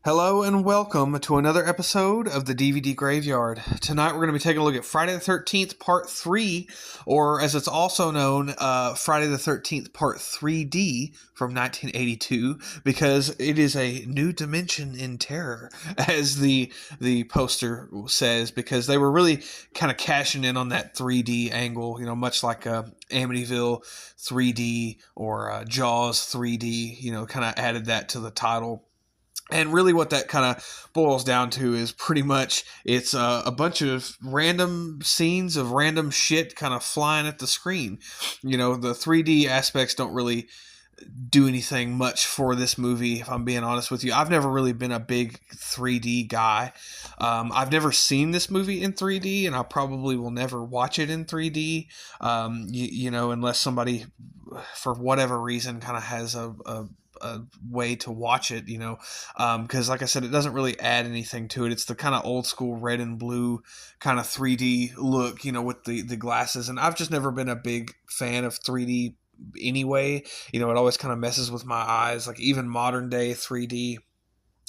Hello and welcome to another episode of the DVD Graveyard. Tonight we're going to be taking a look at Friday the 13th Part 3, or as it's also known, Friday the 13th Part 3D from 1982, because it is a new dimension in terror, as the poster says, because they were really kind of cashing in on that 3D angle, much like Amityville 3D or Jaws 3D, kind of added that to the title. And really what that kind of boils down to is pretty much it's a bunch of random scenes of random shit kind of flying at the screen. The 3D aspects don't really do anything much for this movie, if I'm being honest with you. I've never really been a big 3D guy. I've never seen this movie in 3D, and I probably will never watch it in 3D, unless somebody, for whatever reason, kind of has a way to watch it, because like I said, it doesn't really add anything to it. It's the kind of old school red and blue kind of 3D look, with the glasses. And I've just never been a big fan of 3D anyway. It always kind of messes with my eyes. Like even modern day 3D,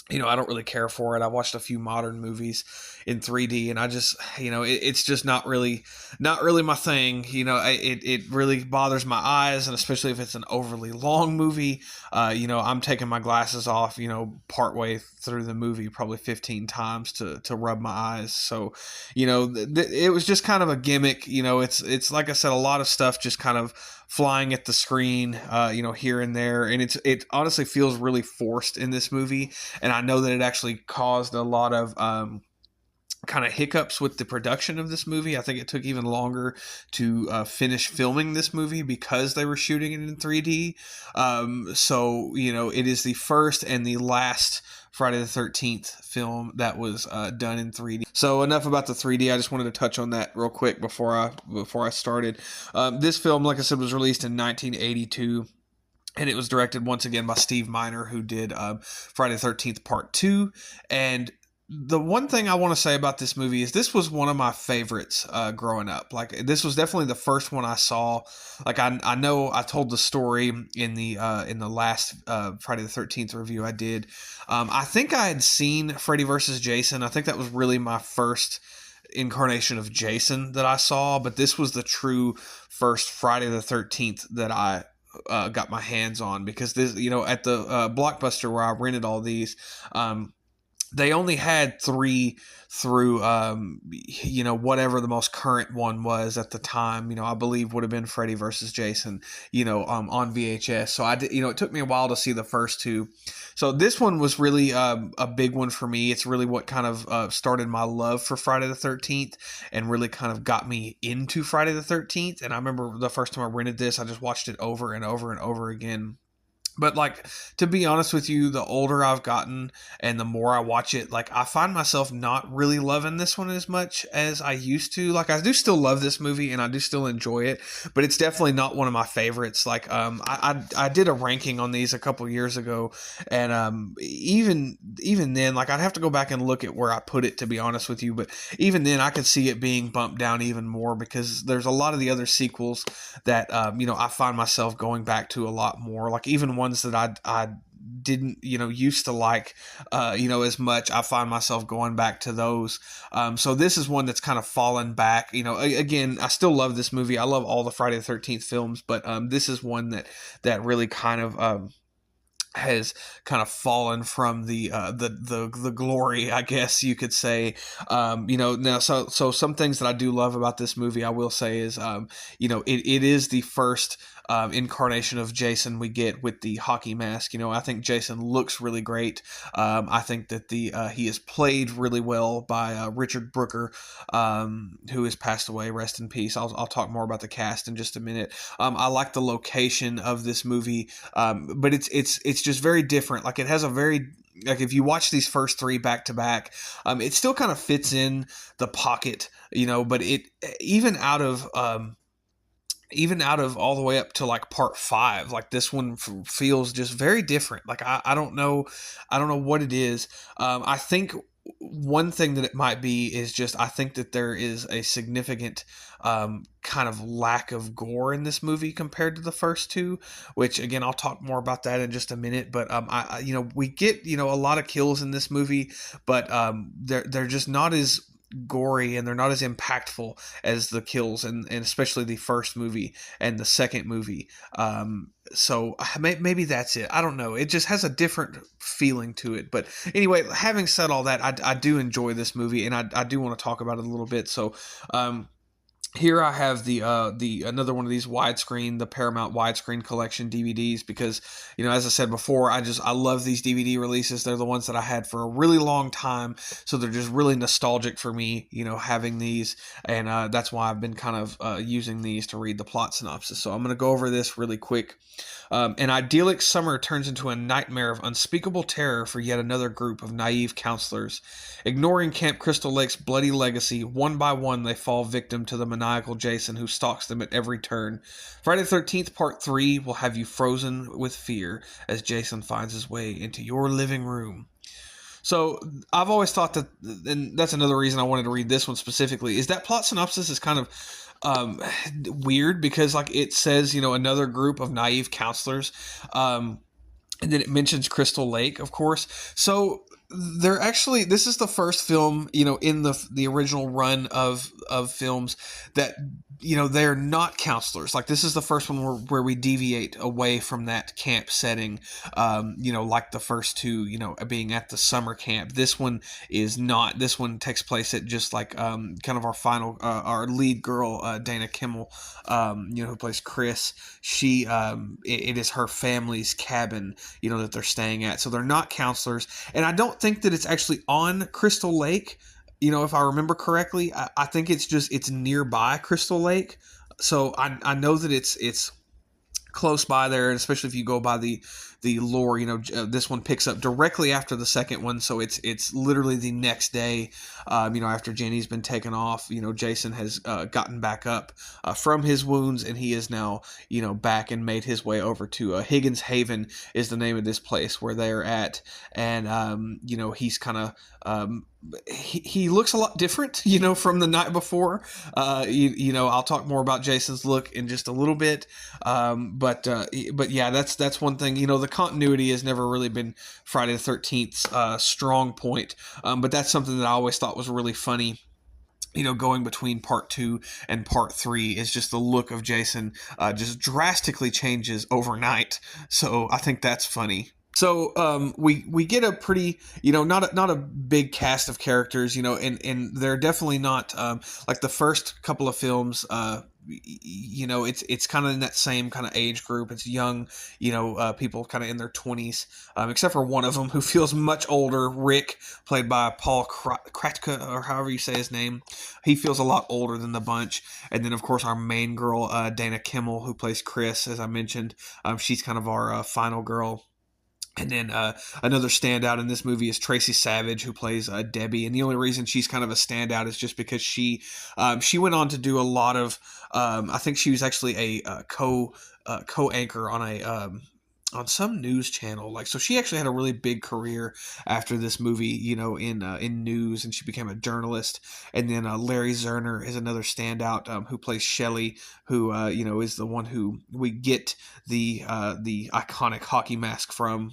I don't really care for it. I watched a few modern movies in 3D, and I just, it's just not really my thing. It really bothers my eyes, and especially if it's an overly long movie. I'm taking my glasses off, partway through the movie, probably 15 times to rub my eyes. So, it was just kind of a gimmick. It's like I said, a lot of stuff just kind of flying at the screen, here and there, and it honestly feels really forced in this movie. And I know that it actually caused a lot of kind of hiccups with the production of this movie. I think it took even longer to finish filming this movie because they were shooting it in 3D. So, it is the first and the last Friday the 13th film that was done in 3D. So enough about the 3D. I just wanted to touch on that real quick before I started. This film, like I said, was released in 1982. And it was directed once again by Steve Miner, who did Friday the 13th Part 2. And the one thing I want to say about this movie is this was one of my favorites growing up. Like, this was definitely the first one I saw. Like, I know I told the story in the last Friday the 13th review I did. I think I had seen Freddy vs. Jason. I think that was really my first incarnation of Jason that I saw. But this was the true first Friday the 13th that I got my hands on, because this, at the Blockbuster where I rented all these, they only had 3 through, whatever the most current one was at the time. I believe would have been Freddy versus Jason, on VHS. So I did, it took me a while to see the first 2. So this one was really a big one for me. It's really what kind of started my love for Friday the 13th and really kind of got me into Friday the 13th. And I remember the first time I rented this, I just watched it over and over and over again. But, like, to be honest with you, the older I've gotten and the more I watch it, like, I find myself not really loving this one as much as I used to. Like, I do still love this movie and I do still enjoy it, but it's definitely not one of my favorites. Like, I did a ranking on these a couple years ago, and even then, like, I'd have to go back and look at where I put it, to be honest with you. But even then, I could see it being bumped down even more, because there's a lot of the other sequels that, I find myself going back to a lot more. Like, even ones that I didn't, used to like, as much, I find myself going back to those. So this is one that's kind of fallen back. Again, I still love this movie. I love all the Friday the 13th films, but this is one that really kind of has kind of fallen from the glory, I guess you could say. Now, so some things that I do love about this movie, I will say, is it is the first incarnation of Jason we get with the hockey mask. I think Jason looks really great. I think that he is played really well by Richard Brooker, who has passed away. Rest in peace. I'll talk more about the cast in just a minute. I like the location of this movie, but it's just very different. Like, it has a very, like, if you watch these first 3 back to back, it still kind of fits in the pocket, but it even out of all the way up to like part 5, like, this one feels just very different. Like, I don't know what it is. I think one thing that it might be is just I think that there is a significant kind of lack of gore in this movie compared to the first two, which again I'll talk more about that in just a minute. But we get a lot of kills in this movie, but they're just not as gory and they're not as impactful as the kills and especially the first movie and the second movie. So maybe that's it. I don't know. It just has a different feeling to it. But anyway, having said all that, I do enjoy this movie and I do want to talk about it a little bit. So here I have the another one of these widescreen, the Paramount widescreen collection DVDs, because as I said before, I love these DVD releases. They're the ones that I had for a really long time, so they're just really nostalgic for me, having these, and that's why I've been kind of using these to read the plot synopsis. So I'm going to go over this really quick. An idyllic summer turns into a nightmare of unspeakable terror for yet another group of naive counselors. Ignoring Camp Crystal Lake's bloody legacy, one by one they fall victim to the maniacal Jason who stalks them at every turn. Friday the 13th Part 3 will have you frozen with fear as Jason finds his way into your living room. So I've always thought that, and that's another reason I wanted to read this one specifically, is that plot synopsis is kind of weird because it says another group of naive counselors, and then it mentions Crystal Lake, of course. So they're actually, this is the first film in the original run of films that they're not counselors. This is the first one where we deviate away from that camp setting, like the first two, being at the summer camp. This one is not. This one takes place at just kind of our lead girl, Dana Kimmel, who plays Chris. She it is her family's cabin that they're staying at, so they're not counselors. And I don't think that it's actually on Crystal Lake. If I remember correctly, I think it's nearby Crystal Lake. So I know that it's close by there, and especially if you go by the lore, this one picks up directly after the second one, so it's literally the next day, after Jenny's been taken off. Jason has gotten back up from his wounds, and he is now back and made his way over to Higgins Haven is the name of this place where they're at, and he's kind of he looks a lot different, from the night before. I'll talk more about Jason's look in just a little bit, but yeah, that's one thing. The continuity has never really been Friday the 13th's strong point, but that's something that I always thought was really funny. Going between part 2 and part 3 is just the look of Jason just drastically changes overnight. So I think that's funny. So we get a pretty, not a big cast of characters, and they're definitely not like the first couple of films. It's kind of in that same kind of age group. It's young, people kind of in their 20s, except for one of them who feels much older. Rick, played by Paul Kratka, or however you say his name. He feels a lot older than the bunch. And then, of course, our main girl, Dana Kimmel, who plays Chris, as I mentioned. She's kind of our final girl. And then another standout in this movie is Tracy Savage, who plays Debbie. And the only reason she's kind of a standout is just because she went on to do a lot of. I think she was actually a co-anchor on on some news channel. So she actually had a really big career after this movie, in news, and she became a journalist. And then Larry Zerner is another standout who plays Shelley, who is the one who we get the iconic hockey mask from.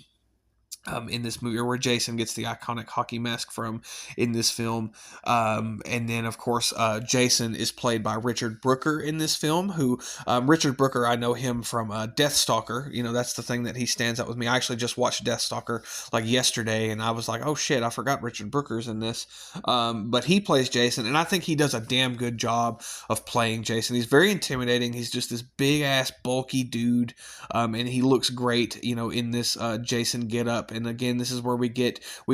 In this movie, or where Jason gets the iconic hockey mask from in this film. And then, of course, Jason is played by Richard Brooker in this film, who, Richard Brooker, I know him from Deathstalker. That's the thing that he stands out with me. I actually just watched Deathstalker yesterday, and I was like, oh shit, I forgot Richard Brooker's in this. But he plays Jason, and I think he does a damn good job of playing Jason. He's very intimidating. He's just this big-ass, bulky dude, and he looks great, in this Jason get-up. And again, this is where we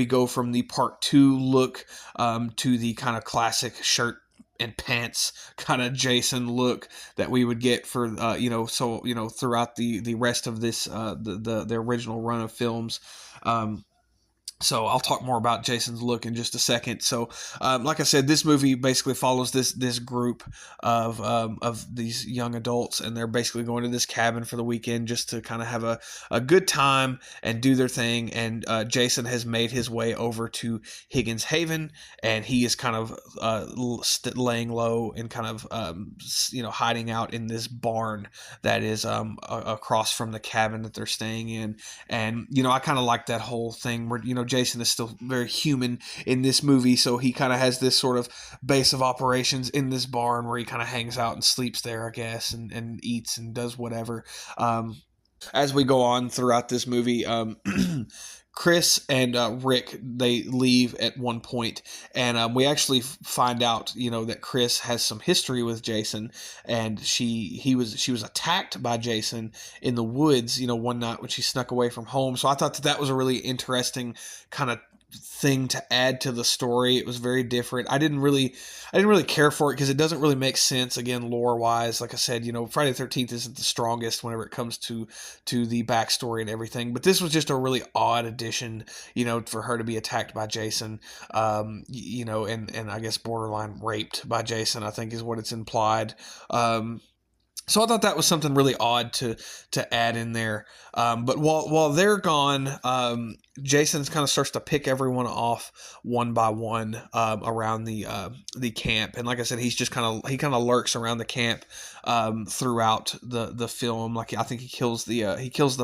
go from the part 2 look to the kind of classic shirt and pants kind of Jason look that we would get for throughout the rest of this the original run of films. So I'll talk more about Jason's look in just a second. So, like I said, this movie basically follows this group of these young adults, and they're basically going to this cabin for the weekend just to kind of have a good time and do their thing. And Jason has made his way over to Higgins Haven, and he is kind of laying low and kind of hiding out in this barn that is across from the cabin that they're staying in. And I kind of like that whole thing where Jason is still very human in this movie, so he kind of has this sort of base of operations in this barn where he kind of hangs out and sleeps there, I guess, and eats and does whatever. As we go on throughout this movie, Chris and Rick, they leave at one point, and we actually find out that Chris has some history with Jason, and she was attacked by Jason in the woods one night when she snuck away from home. So I thought that was a really interesting kind of thing to add to the story. It was very different. I didn't really care for it because it doesn't really make sense, again, lore wise. Like I said, Friday the 13th isn't the strongest whenever it comes to the backstory and everything, but this was just a really odd addition, for her to be attacked by Jason, and I guess borderline raped by Jason, I think is what it's implied. So I thought that was something really odd to add in there. But while they're gone, Jason kind of starts to pick everyone off one by one around the camp. And like I said, he kind of lurks around the camp throughout the film. Like I think he kills the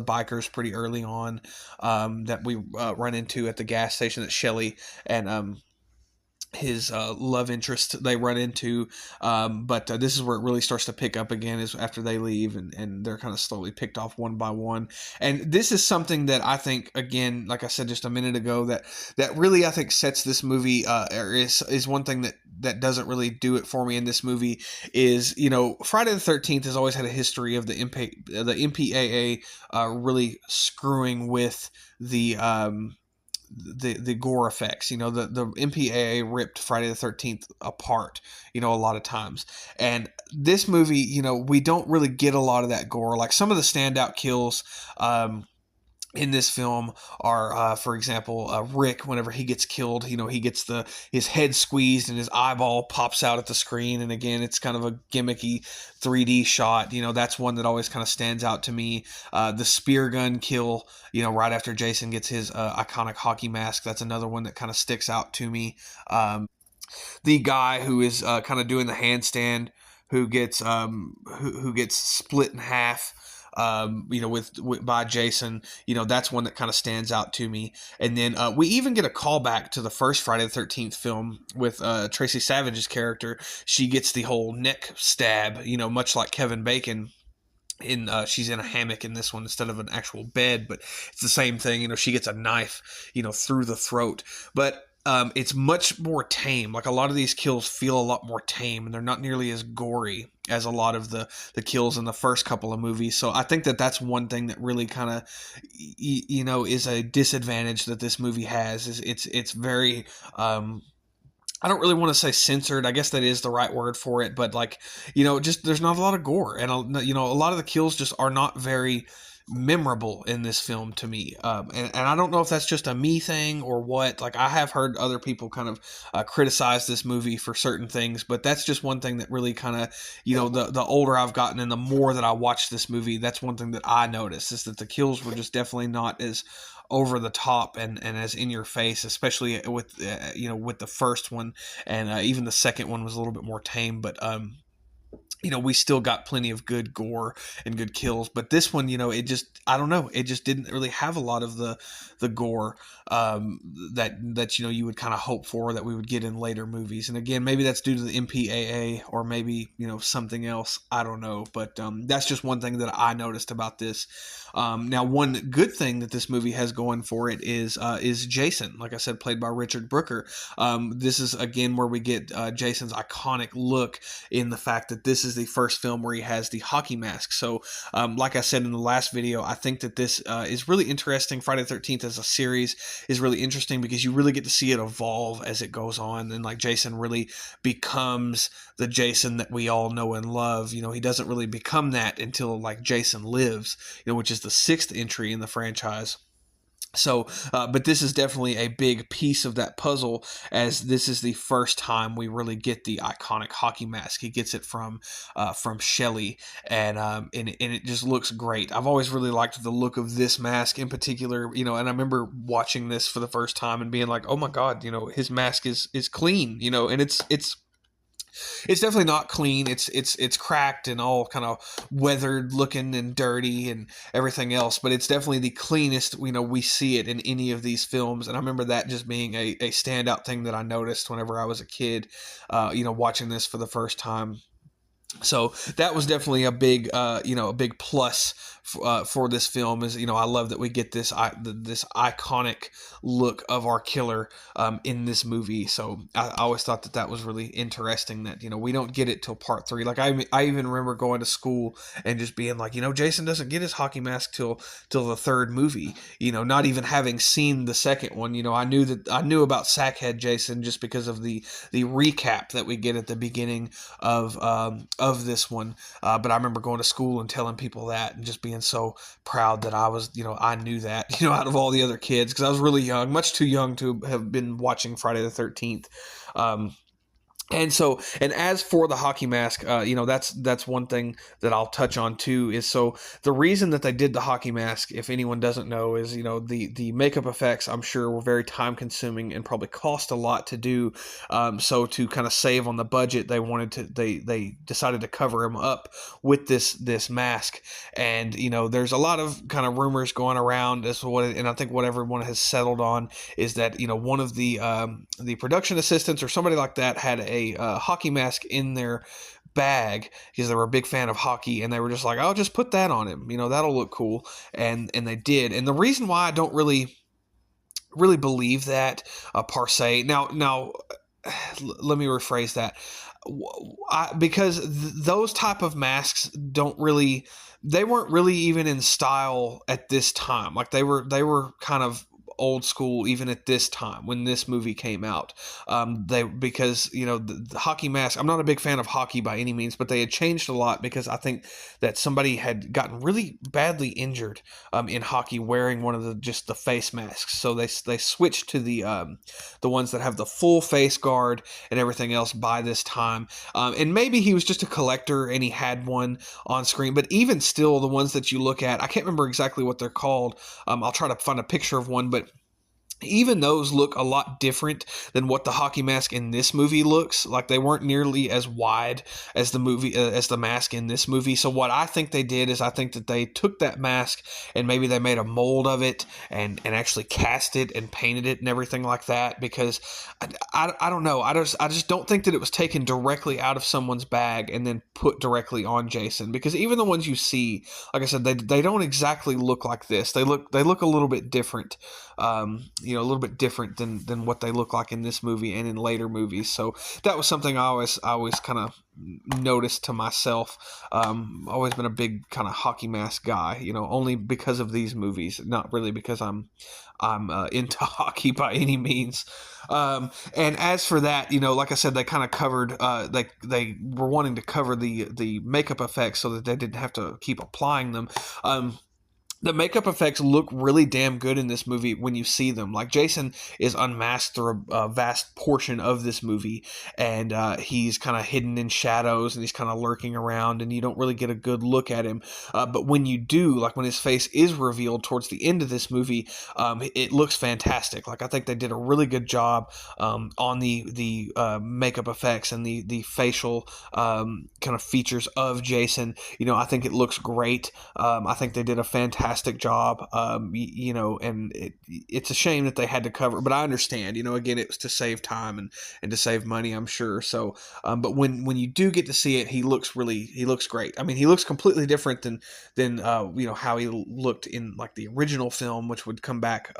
bikers pretty early on that we run into at the gas station that Shelley and his love interest they run into, but this is where it really starts to pick up again, is after they leave and they're kind of slowly picked off one by one. And this is something that I think, again, like I said just a minute ago, that really I think sets this movie is one thing that doesn't really do it for me in this movie is Friday the 13th has always had a history of the MPAA really screwing with the gore effects. The MPAA ripped Friday the 13th apart, a lot of times. And this movie, we don't really get a lot of that gore. Like some of the standout kills in this film are, for example, Rick, whenever he gets killed, he gets his head squeezed and his eyeball pops out at the screen. And again, it's kind of a gimmicky 3D shot. That's one that always kind of stands out to me. The spear gun kill, right after Jason gets his iconic hockey mask, that's another one that kind of sticks out to me. The guy who is kind of doing the handstand, who gets split in half, by Jason, that's one that kind of stands out to me. And then we even get a callback to the first Friday the 13th film with Tracy Savage's character. She gets the whole neck stab, much like Kevin Bacon. She's in a hammock in this one instead of an actual bed, but it's the same thing. She gets a knife, through the throat. But it's much more tame. Like a lot of these kills feel a lot more tame, and they're not nearly as gory as a lot of the kills in the first couple of movies. So I think that's one thing that really kind of, is a disadvantage that this movie has. Is it's very, I don't really want to say censored. I guess that is the right word for it, but just there's not a lot of gore, and a lot of the kills just are not very memorable in this film to me. And I don't know if that's just a me thing or what. Like I have heard other people kind of criticize this movie for certain things, but that's just one thing that really kind of, the older I've gotten and the more that I watch this movie, that's one thing that I noticed, is that the kills were just definitely not as over the top and as in your face, especially with with the first one, and even the second one was a little bit more tame, but we still got plenty of good gore and good kills. But this one, it just, I don't know, it just didn't really have a lot of the gore that you would kind of hope for that we would get in later movies. And again, maybe that's due to the MPAA or maybe something else. I don't know, but that's just one thing that I noticed about this. Now, one good thing that this movie has going for it is Jason, like I said, played by Richard Brooker. This is again where we get Jason's iconic look, in the fact that this is the first film where he has the hockey mask. So like I said in the last video, I think that this is really interesting. Friday the 13th as a series is really interesting because you really get to see it evolve as it goes on, and like Jason really becomes the Jason that we all know and love. He doesn't really become that until like Jason Lives, which is the 6th entry in the franchise. So, but this is definitely a big piece of that puzzle, as this is the first time we really get the iconic hockey mask. He gets it from Shelley, and it just looks great. I've always really liked the look of this mask in particular, and I remember watching this for the first time and being like, oh my god, his mask is clean, and it's definitely not clean. It's cracked and all kind of weathered looking and dirty and everything else, but it's definitely the cleanest we see it in any of these films. And I remember that just being a standout thing that I noticed whenever I was a kid, watching this for the first time. So that was definitely a big plus for this film. Is I love that we get this iconic look of our killer in this movie. So I always thought that was really interesting that we don't get it till part 3. Like I even remember going to school and just being like, Jason doesn't get his hockey mask till the third movie. Not even having seen the second one. I knew about Sackhead Jason just because of the recap that we get at the beginning of this one, but I remember going to school and telling people that and just being so proud that I knew that, out of all the other kids, because I was really young, much too young to have been watching Friday the 13th. And as for the hockey mask, that's one thing that I'll touch on too, is so the reason that they did the hockey mask, if anyone doesn't know, is, the makeup effects, I'm sure, were very time consuming and probably cost a lot to do. So to kind of save on the budget, they decided to cover him up with this mask. And, there's a lot of kind of rumors going around as to and I think what everyone has settled on is that, one of the production assistants or somebody like that had a hockey mask in their bag because they were a big fan of hockey, and they were just like, I'll just put that on him, that'll look cool, and they did. And the reason why I don't really believe that per se, now let me rephrase that, because those type of masks they weren't really even in style at this time. Like they were kind of old school even at this time when this movie came out, because the hockey mask, I'm not a big fan of hockey by any means, but they had changed a lot because I think that somebody had gotten really badly injured in hockey wearing one of the face masks, so they switched to the ones that have the full face guard and everything else by this time, and maybe he was just a collector and he had one on screen, but even still, the ones that you look at, I can't remember exactly what they're called. I'll try to find a picture of one, but even those look a lot different than what the hockey mask in this movie looks like. They weren't nearly as wide as the mask in this movie. So what I think they did is I think that they took that mask and maybe they made a mold of it and actually cast it and painted it and everything like that, because I don't know. I just don't think that it was taken directly out of someone's bag and then put directly on Jason, because even the ones you see, like I said, they don't exactly look like this. They look a little bit different. A little bit different than what they look like in this movie and in later movies. So that was something I always kind of noticed to myself. Always been a big kind of hockey mask guy, only because of these movies, not really because I'm into hockey by any means. And as for that, like I said, they kind of covered, they were wanting to cover the makeup effects so that they didn't have to keep applying them. The makeup effects look really damn good in this movie when you see them. Like, Jason is unmasked through a vast portion of this movie, and he's kind of hidden in shadows, and he's kind of lurking around, and you don't really get a good look at him. But when you do, like when his face is revealed towards the end of this movie, it looks fantastic. Like, I think they did a really good job on the makeup effects and the facial kind of features of Jason. I think it looks great. I think they did a fantastic job, and it's a shame that they had to cover, but I understand, again, it was to save time and to save money, I'm sure. So, but when you do get to see it, he looks great. I mean, he looks completely different than how he looked in like the original film, which would come back.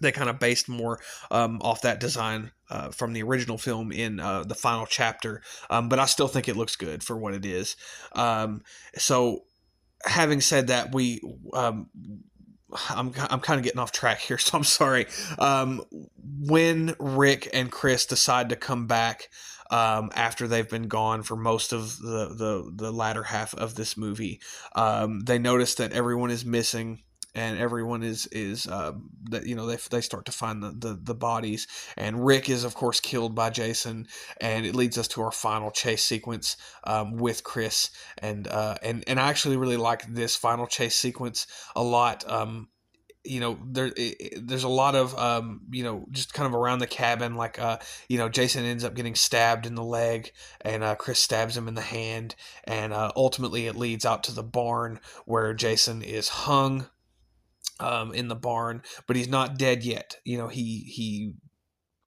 They kind of based more off that design from the original film in the final chapter, but I still think it looks good for what it is. So, having said that, I'm kind of getting off track here, so I'm sorry. When Rick and Chris decide to come back after they've been gone for most of the latter half of this movie, they notice that everyone is missing. and everyone is that they start to find the bodies, and Rick is of course killed by Jason, and it leads us to our final chase sequence with Chris, and I actually really like this final chase sequence a lot. There's a lot of just kind of around the cabin, like Jason ends up getting stabbed in the leg, and Chris stabs him in the hand, and ultimately it leads out to the barn where Jason is hung in the barn, but he's not dead yet. He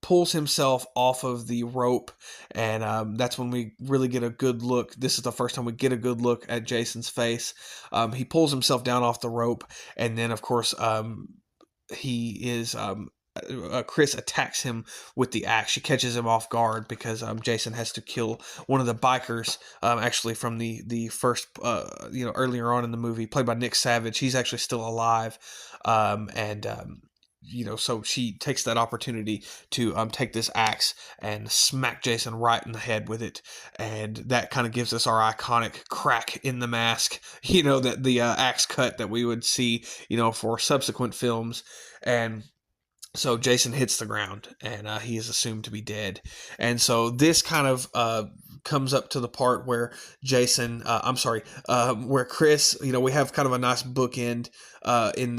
pulls himself off of the rope, and that's when we really get a good look. This is the first time we get a good look at Jason's face. He pulls himself down off the rope, and then of course he is Chris attacks him with the axe. She catches him off guard because Jason has to kill one of the bikers, actually from the first earlier on in the movie, played by Nick Savage. He's actually still alive, so she takes that opportunity to take this axe and smack Jason right in the head with it, and that kind of gives us our iconic crack in the mask, that the axe cut that we would see, for subsequent films. And so Jason hits the ground, and he is assumed to be dead. And so this kind of comes up to the part where where Chris, we have kind of a nice bookend in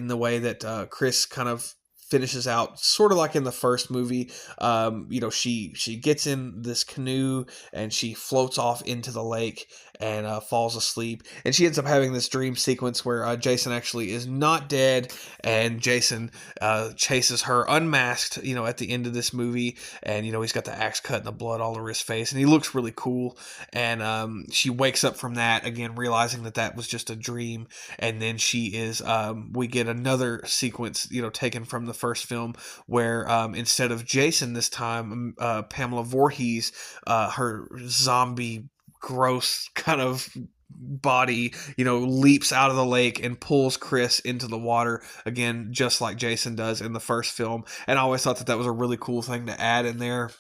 the way that Chris kind of finishes out sort of like in the first movie. She gets in this canoe and she floats off into the lake and falls asleep, and she ends up having this dream sequence where Jason actually is not dead, and Jason chases her unmasked at the end of this movie, and he's got the axe cut and the blood all over his face, and he looks really cool. And she wakes up from that again, realizing that was just a dream. And then we get another sequence taken from the first film where instead of Jason this time, Pamela Voorhees, her zombie gross kind of body leaps out of the lake and pulls Chris into the water again, just like Jason does in the first film. And I always thought that was a really cool thing to add in there.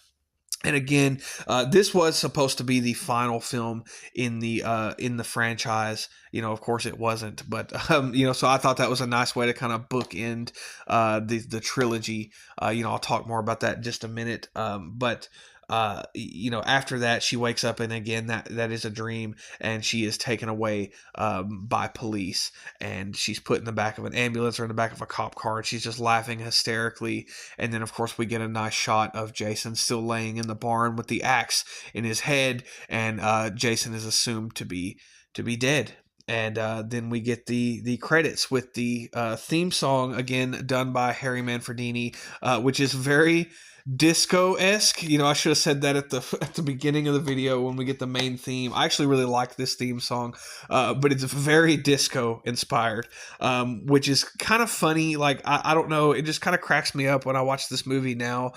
And again, this was supposed to be the final film in the franchise. Of course it wasn't, but so I thought that was a nice way to kind of bookend the trilogy. I'll talk more about that in just a minute. But after that, she wakes up, and again, that is a dream, and she is taken away by police, and she's put in the back of an ambulance or in the back of a cop car, and she's just laughing hysterically. And then, of course, we get a nice shot of Jason still laying in the barn with the axe in his head, and Jason is assumed to be dead. And then we get the credits with the theme song, again done by Harry Manfredini, which is very disco-esque. I should have said that at the beginning of the video when we get the main theme. I actually really like this theme song, but it's very disco inspired, which is kind of funny. Like I don't know, it just kind of cracks me up when I watch this movie now,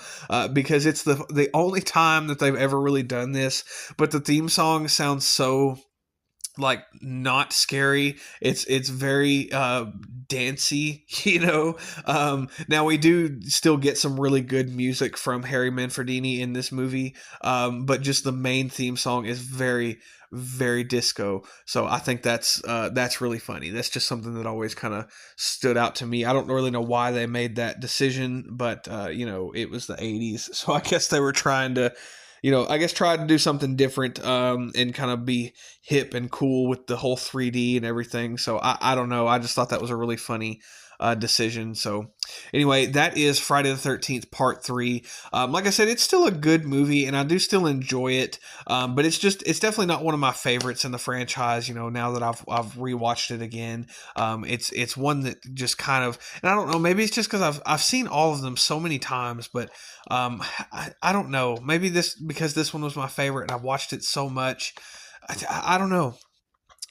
because it's the only time that they've ever really done this, but the theme song sounds so like not scary. It's very dancey, now we do still get some really good music from Harry Manfredini in this movie, but just the main theme song is very, very disco. So I think that's really funny. That's just something that always kind of stood out to me. I don't really know why they made that decision, but it was the 80s, so I guess they were trying to try to do something different, and kind of be hip and cool with the whole 3D and everything. So I don't know. I just thought that was a really funny decision. So anyway, that is Friday the 13th Part 3. Like I said, it's still a good movie, and I do still enjoy it. But it's definitely not one of my favorites in the franchise. Now that I've rewatched it again, it's one that just kind of, and I don't know, maybe it's just because I've seen all of them so many times, but I don't know. Maybe because this one was my favorite and I've watched it so much. I don't know.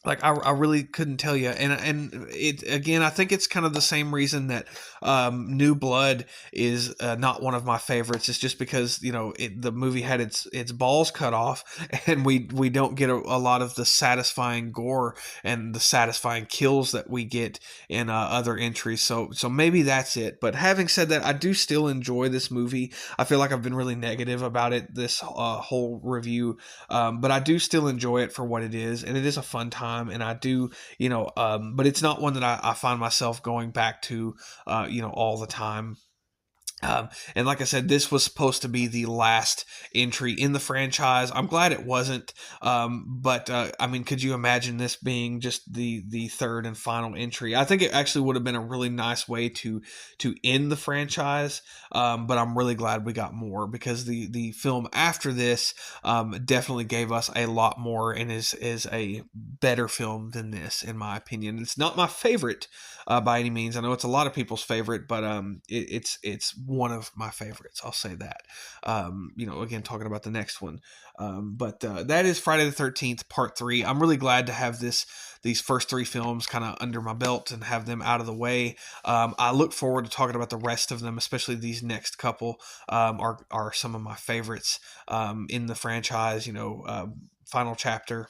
Like I really couldn't tell you, and it again. I think it's kind of the same reason that New Blood is not one of my favorites. It's just because the movie had its balls cut off, and we don't get a lot of the satisfying gore and the satisfying kills that we get in other entries. So maybe that's it. But having said that, I do still enjoy this movie. I feel like I've been really negative about it this whole review, but I do still enjoy it for what it is, and it is a fun time. time, and I do, but it's not one that I find myself going back to, all the time. And like I said, this was supposed to be the last entry in the franchise. I'm glad it wasn't. But I mean, could you imagine this being just the third and final entry? I think it actually would have been a really nice way to end the franchise. But I'm really glad we got more, because the film after this definitely gave us a lot more, and is a better film than this, in my opinion. It's not my favorite by any means. I know it's a lot of people's favorite, but it's one of my favorites. I'll say that. Again, talking about the next one, but that is Friday the 13th Part 3. I'm really glad to have these first three films kind of under my belt and have them out of the way. I look forward to talking about the rest of them, especially these next couple are some of my favorites in the franchise. Final Chapter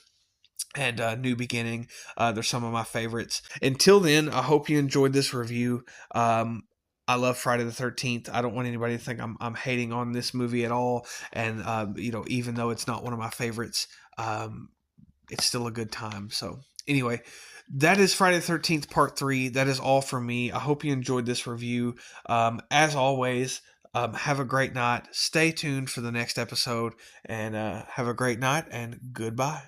and New Beginning. They're some of my favorites. Until then, I hope you enjoyed this review. I love Friday the 13th. I don't want anybody to think I'm hating on this movie at all. And, even though it's not one of my favorites, it's still a good time. So anyway, that is Friday the 13th Part 3. That is all from me. I hope you enjoyed this review. As always, have a great night. Stay tuned for the next episode, and have a great night, and goodbye.